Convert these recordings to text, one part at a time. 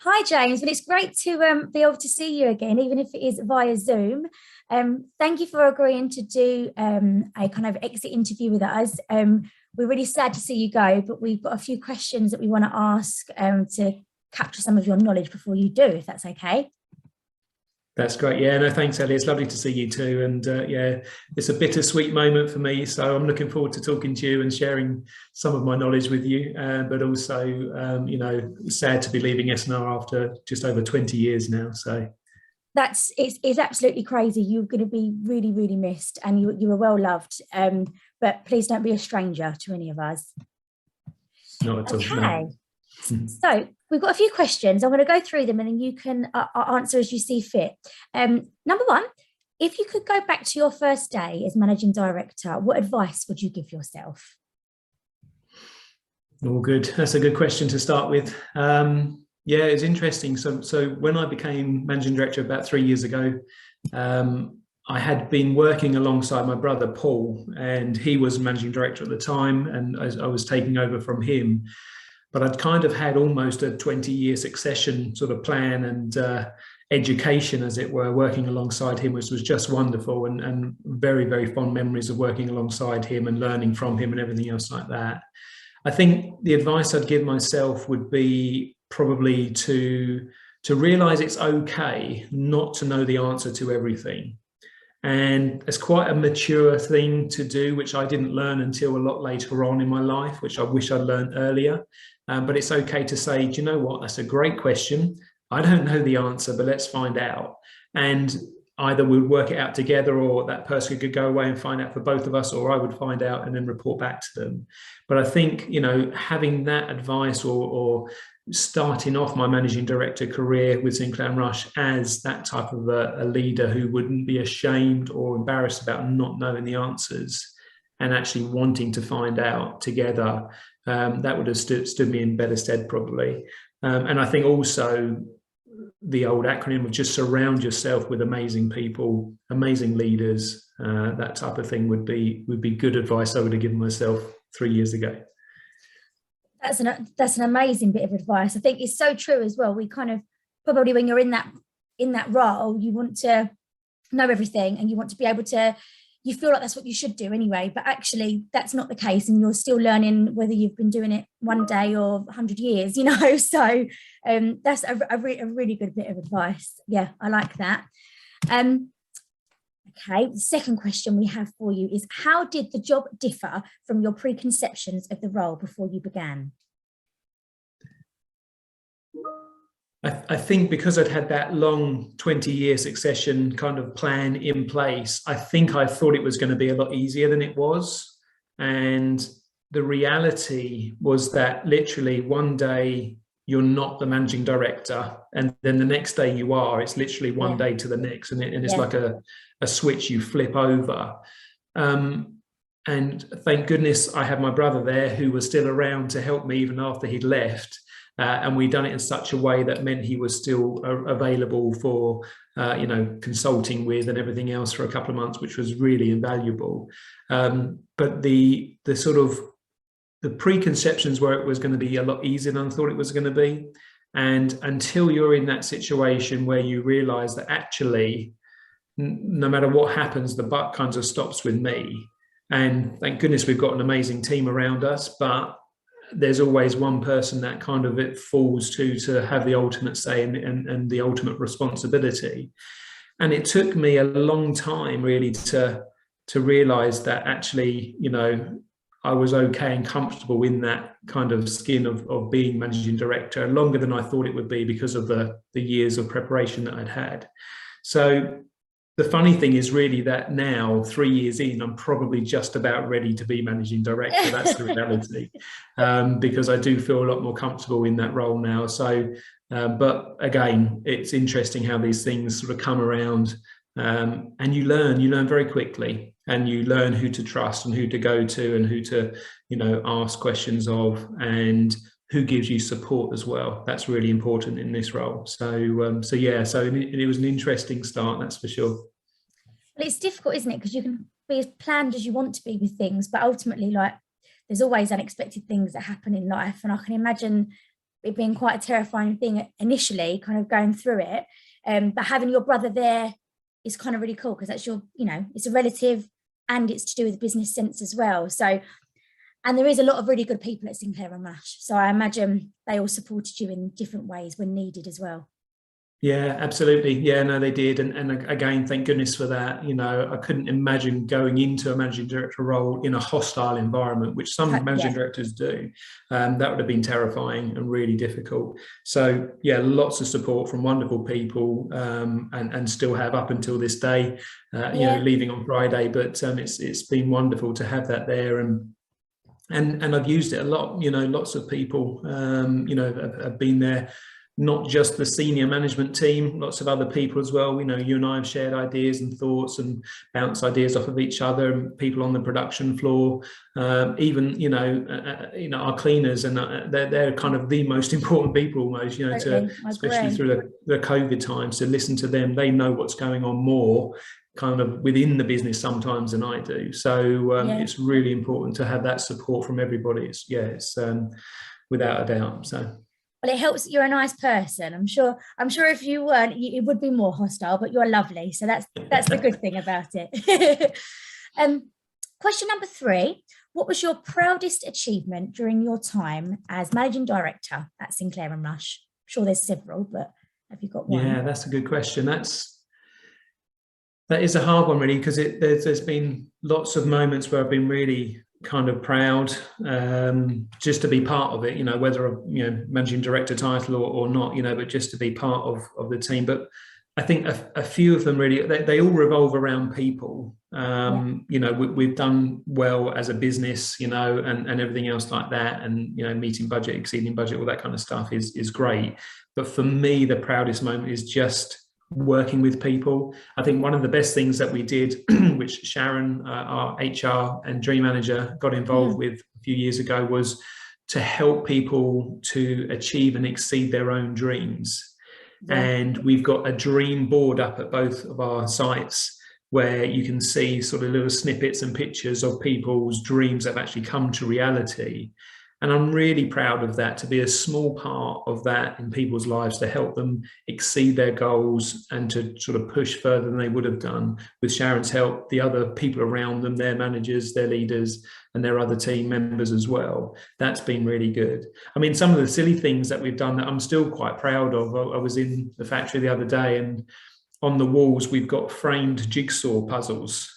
Hi, James. Well, it's great to be able to see you again, even if it is via Zoom. Thank you for agreeing to do a kind of exit interview with us. We're really sad to see you go, but we've got a few questions that we want to ask to capture some of your knowledge before you do, if that's okay. That's great. Yeah, no, thanks, Ellie. It's lovely to see you too. And yeah, it's a bittersweet moment for me. So I'm looking forward to talking to you and sharing some of my knowledge with you. But also, sad to be leaving SNR after just over 20 years now. So It's absolutely crazy. You're going to be really, really missed, and you were well loved. But please don't be a stranger to any of us. not at all. Okay. No. So we've got a few questions. I'm going to go through them and then you can answer as you see fit. Number one, if you could go back to your first day as managing director, what advice would you give yourself? All good. That's a good question to start with. Yeah, it's interesting. So when I became managing director about 3 years ago, I had been working alongside my brother Paul, and he was managing director at the time, and I was taking over from him. But I'd kind of had almost a 20-year succession sort of plan and education, as it were, working alongside him, which was just wonderful, and very, very fond memories of working alongside him and learning from him and everything else like that. I think the advice I'd give myself would be probably to realize it's okay not to know the answer to everything. And it's quite a mature thing to do, which I didn't learn until a lot later on in my life, which I wish I'd learned earlier. But it's okay to say, do you know what? That's a great question. I don't know the answer, but let's find out. And either we'd work it out together, or that person could go away and find out for both of us, or I would find out and then report back to them. But I think, having that advice, or starting off my managing director career with Sinclair and Rush as that type of a leader who wouldn't be ashamed or embarrassed about not knowing the answers and actually wanting to find out together, that would have stood me in better stead probably. And I think also the old acronym of just surround yourself with amazing people, amazing leaders, that type of thing would be good advice I would have given myself 3 years ago. That's an amazing bit of advice. I think it's so true as well. We kind of probably, when you're in that role, you want to know everything and you want to be able to, you feel like that's what you should do anyway, but actually that's not the case, and you're still learning whether you've been doing it one day or 100 years, so that's a really good bit of advice. Yeah, I like that. Okay, the second question we have for you is, how did the job differ from your preconceptions of the role before you began? I think because I'd had that long 20-year succession kind of plan in place, I think I thought it was going to be a lot easier than it was. And the reality was that literally one day you're not the managing director, and then the next day you are. It's literally one day to the next, and it's like a switch you flip over. And thank goodness I had my brother there who was still around to help me even after he'd left. And we'd done it in such a way that meant he was still available for, consulting with and everything else for a couple of months, which was really invaluable. But the sort of the preconceptions were it was going to be a lot easier than I thought it was going to be. And until you're in that situation where you realize that actually, no matter what happens, the buck kind of stops with me. And thank goodness we've got an amazing team around us, but there's always one person that kind of it falls to have the ultimate say and the ultimate responsibility. And it took me a long time really to realize that actually, I was okay and comfortable in that kind of skin of being managing director longer than I thought it would be because of the years of preparation that I'd had. So the funny thing is really that now, 3 years in, I'm probably just about ready to be managing director. That's the reality, because I do feel a lot more comfortable in that role now. So, but again, it's interesting how these things sort of come around, and you learn very quickly, and you learn who to trust and who to go to and who to, ask questions of, and who gives you support as well. That's really important in this role. So it was an interesting start, that's for sure. Well, it's difficult, isn't it? Because you can be as planned as you want to be with things, but ultimately, there's always unexpected things that happen in life. And I can imagine it being quite a terrifying thing initially, kind of going through it. But having your brother there is kind of really cool, because that's your, it's a relative and it's to do with business sense as well. So, and there is a lot of really good people at Sinclair and Rush. So I imagine they all supported you in different ways when needed as well. Yeah, absolutely. Yeah, no, they did. And again, thank goodness for that. I couldn't imagine going into a managing director role in a hostile environment, which some managing directors do. That would have been terrifying and really difficult. So yeah, lots of support from wonderful people, and still have up until this day, leaving on Friday. But it's been wonderful to have that there, and I've used it a lot. Lots of people, have been there. Not just the senior management team, lots of other people as well. You and I have shared ideas and thoughts and bounce ideas off of each other, and people on the production floor, even our cleaners, and they're kind of the most important people almost. Especially through the COVID times, to listen to them. They know what's going on more kind of within the business sometimes than I do. So it's really important to have that support from everybody. It's without a doubt. So. Well, it helps. You're a nice person. I'm sure if you weren't, it would be more hostile, but you're lovely. So that's the good thing about it. Question number 3. What was your proudest achievement during your time as managing director at Sinclair and Rush? I'm sure there's several, but have you got one? Yeah, that's a good question. That is a hard one, really, because there's been lots of moments where I've been really kind of proud, just to be part of it, whether managing director title or not, but just to be part of the team. But I think a few of them really, they all revolve around people. We've done well as a business, and everything else like that, and meeting budget, exceeding budget, all that kind of stuff is great. But for me, the proudest moment is just working with people. I think one of the best things that we did, which Sharon, our HR and dream manager, got involved with a few years ago, was to help people to achieve and exceed their own dreams. And we've got a dream board up at both of our sites, where you can see sort of little snippets and pictures of people's dreams that have actually come to reality. And I'm really proud of that, to be a small part of that in people's lives, to help them exceed their goals and to sort of push further than they would have done with Sharon's help, the other people around them, their managers, their leaders, and their other team members as well. That's been really good. I mean, some of the silly things that we've done that I'm still quite proud of. I was in the factory the other day, and on the walls, we've got framed jigsaw puzzles.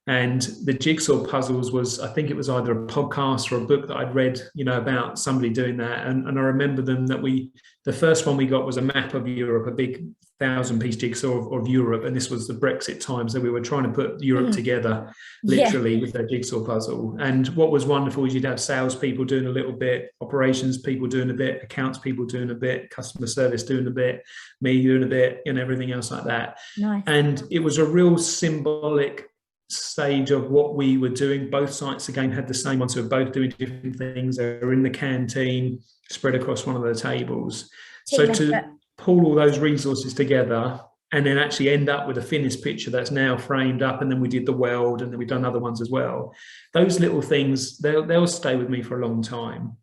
And the jigsaw puzzles was, I think it was either a podcast or a book that I'd read, about somebody doing that. And I remember the first one we got was a map of Europe, a big 1,000-piece jigsaw of Europe. And this was the Brexit time. So we were trying to put Europe together, literally, with that jigsaw puzzle. And what was wonderful is you'd have salespeople doing a little bit, operations people doing a bit, accounts people doing a bit, customer service doing a bit, me doing a bit, and everything else like that. Nice. And it was a real symbolic stage of what we were doing. Both sites again had the same one, so we're both doing different things. They were in the canteen, spread across one of the tables. So to pull all those resources together and then actually end up with a finished picture that's now framed up, and then we did the weld, and then we've done other ones as well. Those little things, they'll stay with me for a long time.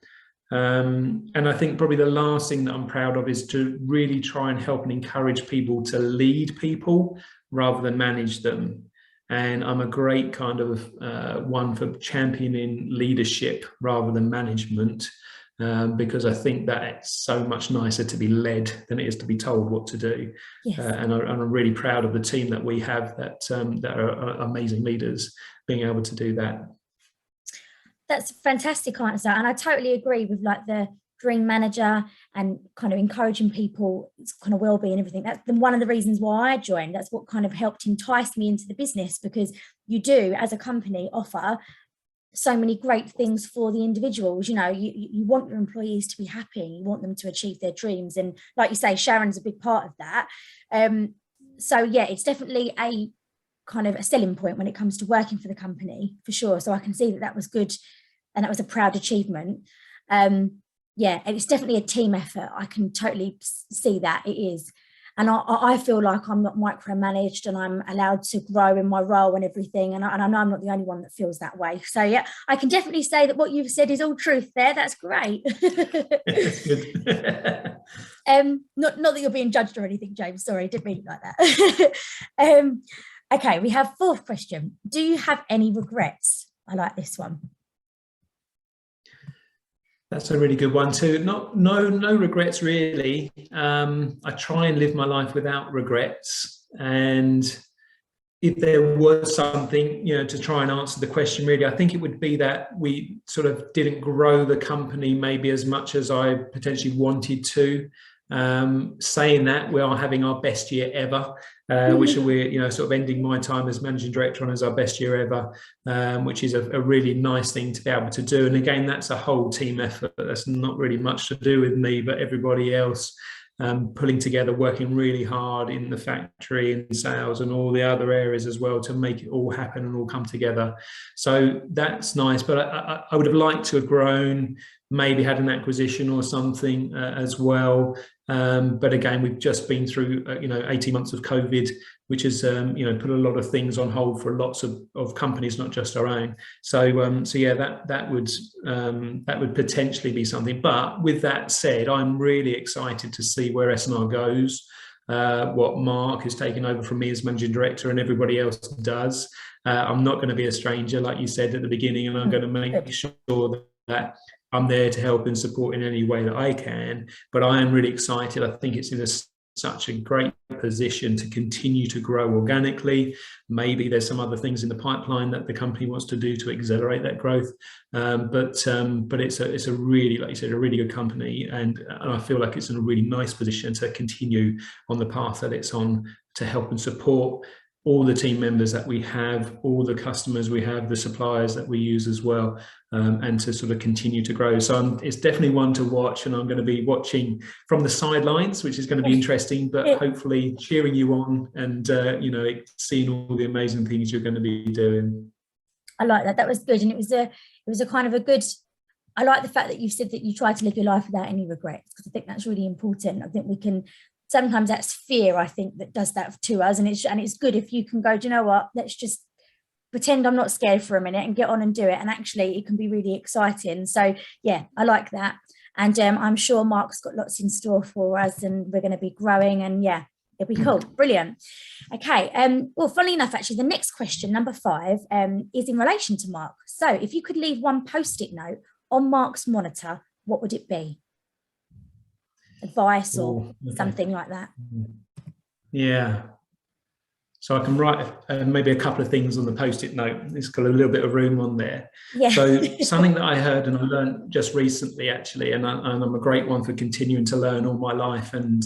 And I think probably the last thing that I'm proud of is to really try and help and encourage people to lead people rather than manage them. And I'm a great kind of one for championing leadership rather than management, because I think that it's so much nicer to be led than it is to be told what to do. Yes. And I'm really proud of the team that we have that are amazing leaders, being able to do that. That's a fantastic answer. And I totally agree with like the dream manager and kind of encouraging people, it's kind of well-being and everything. That's one of the reasons why I joined. That's what kind of helped entice me into the business, because you do, as a company, offer so many great things for the individuals. You want your employees to be happy, you want them to achieve their dreams. And like you say, Sharon's a big part of that. So yeah, it's definitely a kind of a selling point when it comes to working for the company, for sure. So I can see that was good, and that was a proud achievement. Yeah, and it's definitely a team effort. I can totally see that it is. and I feel like I'm not micromanaged and I'm allowed to grow in my role and everything. And I know I'm not the only one that feels that way. So yeah, I can definitely say that what you've said is all truth there. That's great. That's good. Not that you're being judged or anything, James. Sorry, didn't mean it like that. Okay, we have fourth question. Do you have any regrets? I like this one. That's a really good one too. No regrets really. I try and live my life without regrets. And if there was something, to try and answer the question, really, I think it would be that we sort of didn't grow the company maybe as much as I potentially wanted to. Saying that, we are having our best year ever, which we're sort of ending my time as managing director on as our best year ever, which is a really nice thing to be able to do. And again, that's a whole team effort. That's not really much to do with me, but everybody else pulling together, working really hard in the factory and sales and all the other areas as well to make it all happen and all come together. So that's nice. But I would have liked to have grown, maybe had an acquisition or something as well. But again, we've just been through 18 months of COVID, which has put a lot of things on hold for lots of companies, not just our own. So yeah, that would potentially be something. But with that said, I'm really excited to see where S&R goes, what Mark has taken over from me as managing director and everybody else does. I'm not going to be a stranger, like you said at the beginning, and I'm going to make sure that I'm there to help and support in any way that I can. But I am really excited. I think it's in such a great position to continue to grow organically. Maybe there's some other things in the pipeline that the company wants to do to accelerate that growth. But it's a really, like you said, a really good company. And I feel like it's in a really nice position to continue on the path that it's on, to help and support all the team members that we have, all the customers we have, the suppliers that we use as well, and to sort of continue to grow. So it's definitely one to watch, and I'm going to be watching from the sidelines, which is going to be interesting, but hopefully cheering you on and, seeing all the amazing things you're going to be doing. I like that. That was good. And it was a kind of a good, I like the fact that you said that you try to live your life without any regrets, because I think that's really important. I think we can, sometimes that's fear, I think, that does that to us. And it's good if you can go, do you know what, let's just pretend I'm not scared for a minute and get on and do it. And actually it can be really exciting. So yeah, I like that. And I'm sure Mark's got lots in store for us, and we're going to be growing, and yeah, it'll be cool. Brilliant. Okay. Well, funnily enough, actually, the next question, number 5, is in relation to Mark. So if you could leave one Post-it note on Mark's monitor, what would it be? Advice or something like that? Yeah. So I can write maybe a couple of things on the Post-it note. It's got a little bit of room on there. Yeah. So something that I heard and I learned just recently, actually, and I'm a great one for continuing to learn all my life. And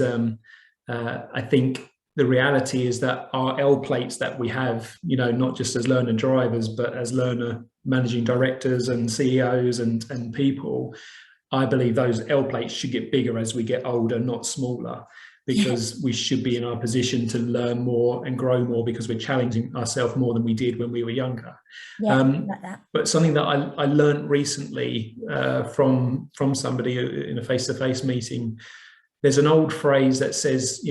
I think the reality is that our L plates that we have, not just as learner drivers, but as learner managing directors and CEOs and people, I believe those L plates should get bigger as we get older, not smaller, because we should be in our position to learn more and grow more, because we're challenging ourselves more than we did when we were younger. Yeah, like that. But something that I learned recently from somebody in a face-to-face meeting, there's an old phrase that says,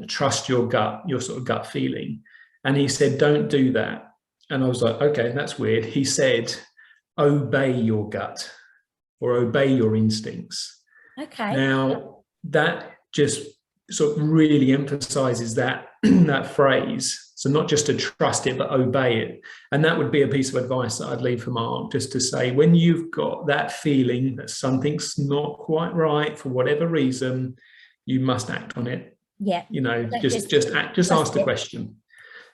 trust your gut, your sort of gut feeling. And he said, don't do that. And I was like, okay, that's weird. He said, obey your gut, or obey your instincts. Okay. Now, that just sort of really emphasizes that that phrase. So not just to trust it, but obey it. And that would be a piece of advice that I'd leave for Mark, just to say, when you've got that feeling that something's not quite right for whatever reason, you must act on it. Yeah. Just ask the question.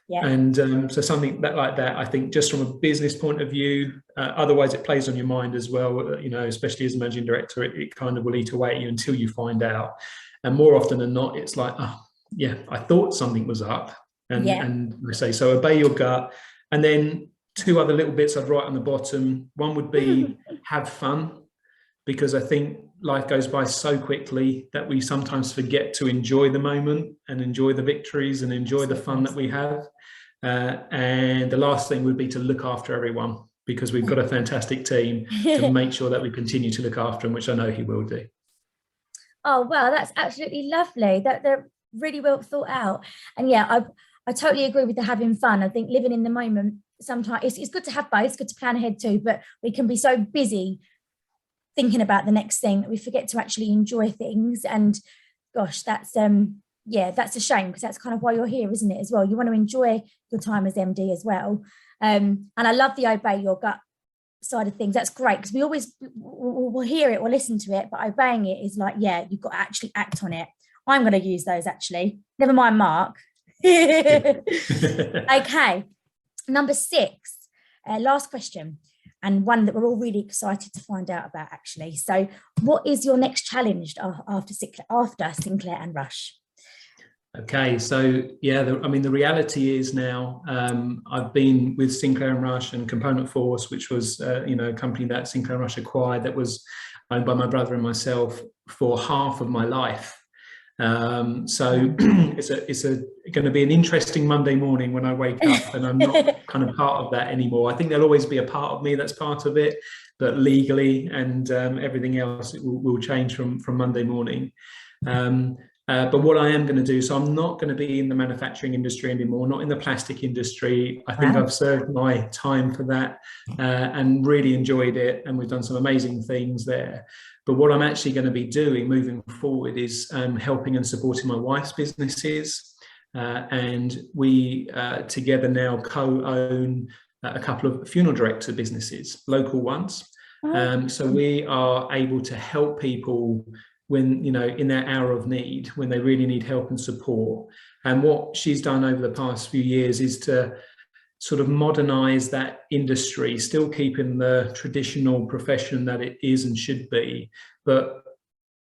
Yeah. And so something like that, I think, just from a business point of view, otherwise it plays on your mind as well, especially as a managing director, it kind of will eat away at you until you find out. And more often than not, it's like, oh, yeah, I thought something was up. And I say, so obey your gut. And then 2 other little bits I'd write on the bottom. One would be have fun, because I think life goes by so quickly that we sometimes forget to enjoy the moment and enjoy the victories and enjoy the fun that we have. And the last thing would be to look after everyone, because we've got a fantastic team, to make sure that we continue to look after them, which I know he will do. Oh, wow, that's absolutely lovely. really well thought out. And yeah, I totally agree with the having fun. I think living in the moment, sometimes it's good to have both, it's good to plan ahead too, but we can be so busy thinking about the next thing that we forget to actually enjoy things. And gosh, that's yeah, that's a shame, because that's kind of why you're here, isn't it, as well? You want to enjoy your time as MD as well. And I love the obey your gut side of things. That's great, because we always we'll hear it, we'll listen to it, but obeying it is like, yeah, you've got to actually act on it. I'm going to use those, actually. Never mind Mark. Okay, number 6, last question, and one that we're all really excited to find out about, actually. So what is your next challenge after Sinclair and Rush? Okay, so yeah, the reality is now, I've been with Sinclair and Rush and Component Force, which was a company that Sinclair and Rush acquired, that was owned by my brother and myself, for half of my life. So it's going to be an interesting Monday morning when I wake up and I'm not kind of part of that anymore. I think there'll always be a part of me that's part of it, but legally and everything else will change from Monday morning. But what I am going to do, so I'm not going to be in the manufacturing industry anymore, not in the plastic industry. I think I've served my time for that and really enjoyed it. And we've done some amazing things there. But what I'm actually going to be doing moving forward is helping and supporting my wife's businesses. And we together now co-own a couple of funeral director businesses, local ones. So we are able to help people when, in their hour of need, when they really need help and support. And what she's done over the past few years is to sort of modernize that industry, still keeping the traditional profession that it is and should be. But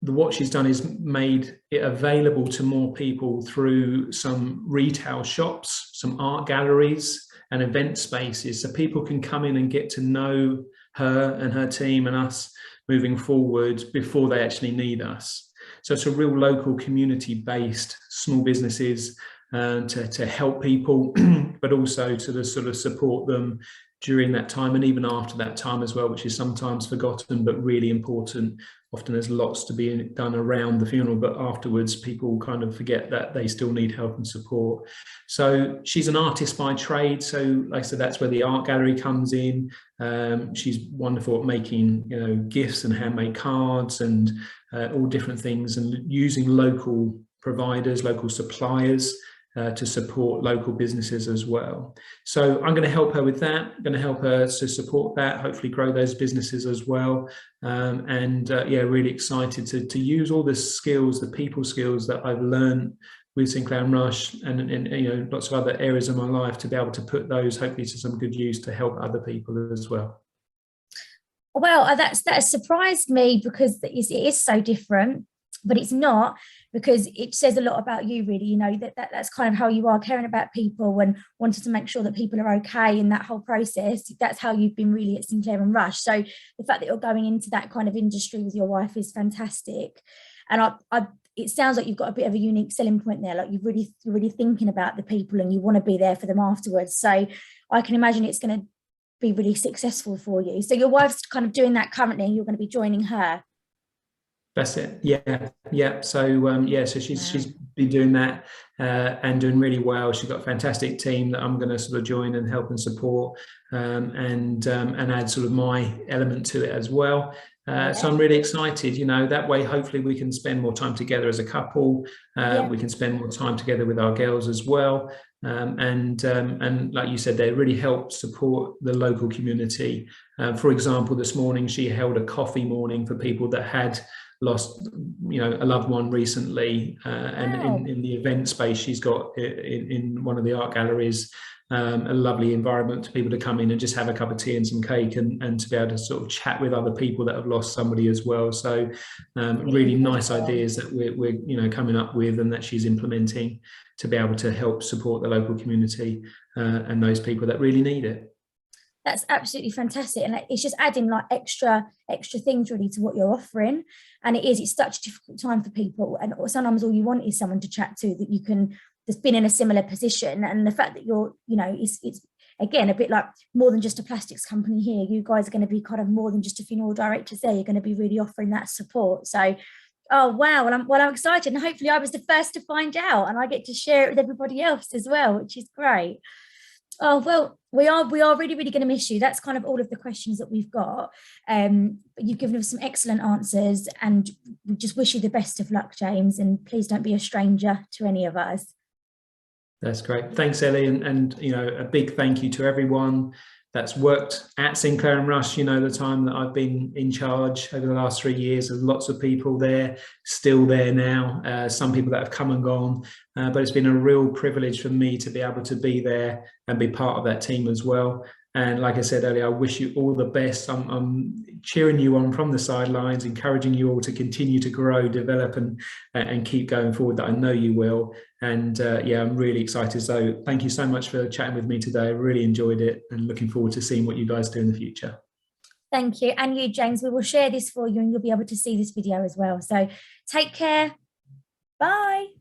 what she's done is made it available to more people through some retail shops, some art galleries and event spaces, so people can come in and get to know her and her team and us moving forward before they actually need us. So it's a real local community-based small businesses to help people, but also to sort of support them during that time and even after that time as well, which is sometimes forgotten but really important. Often there's lots to be done around the funeral, but afterwards people kind of forget that they still need help and support. So she's an artist by trade, so like I said, that's where the art gallery comes in. She's wonderful at making gifts and handmade cards and all different things, and using local providers, local suppliers to support local businesses as well. So I'm going to help her with that. I'm going to help her to support that, hopefully grow those businesses as well. Really excited to use all the skills, the people skills that I've learned with Sinclair and Rush and lots of other areas of my life, to be able to put those hopefully to some good use to help other people as well. Well, that surprised me, because it is so different, but it's not, because it says a lot about you, really. That's kind of how you are, caring about people and wanting to make sure that people are okay in that whole process. That's how you've been really at Sinclair and Rush. So the fact that you're going into that kind of industry with your wife is fantastic. And it sounds like you've got a bit of a unique selling point there. Like you're really thinking about the people and you want to be there for them afterwards. So I can imagine it's going to be really successful for you. So your wife's kind of doing that currently, and you're going to be joining her. That's it. Yeah. So she's been doing that and doing really well. She's got a fantastic team that I'm going to sort of join and help and support and add sort of my element to it as well. So I'm really excited. That way, hopefully, we can spend more time together as a couple. We can spend more time together with our girls as well. And like you said, they really help support the local community. For example, this morning she held a coffee morning for people that had lost a loved one recently, and in the event space she's got in one of the art galleries, a lovely environment for people to come in and just have a cup of tea and some cake and to be able to sort of chat with other people that have lost somebody as well. So really nice ideas that we're coming up with and that she's implementing to be able to help support the local community and those people that really need it. That's absolutely fantastic, and it's just adding like extra things really to what you're offering. And it's such a difficult time for people, and sometimes all you want is someone to chat to that you can, that's been in a similar position. And the fact that you're it's again a bit like more than just a plastics company here. You guys are going to be kind of more than just a funeral directors there. You're going to be really offering that support. So Oh wow! Well, I'm excited, and hopefully I was the first to find out, and I get to share it with everybody else as well, which is great. Oh well, we are really really going to miss you. That's kind of all of the questions that we've got. But you've given us some excellent answers, and we just wish you the best of luck, James. And please don't be a stranger to any of us. That's great. Thanks, Ellie. And you know, a big thank you to everyone that's worked at Sinclair and Rush. You know, the time that I've been in charge over the last 3 years, there's lots of people there, still there now, some people that have come and gone. But it's been a real privilege for me to be able to be there and be part of that team as well. And like I said earlier, I wish you all the best. I'm cheering you on from the sidelines, encouraging you all to continue to grow, develop, and keep going forward. That I know you will. And yeah, I'm really excited. So thank you so much for chatting with me today. I really enjoyed it, and looking forward to seeing what you guys do in the future. Thank you, and you, James. We will share this for you, and you'll be able to see this video as well. So take care. Bye.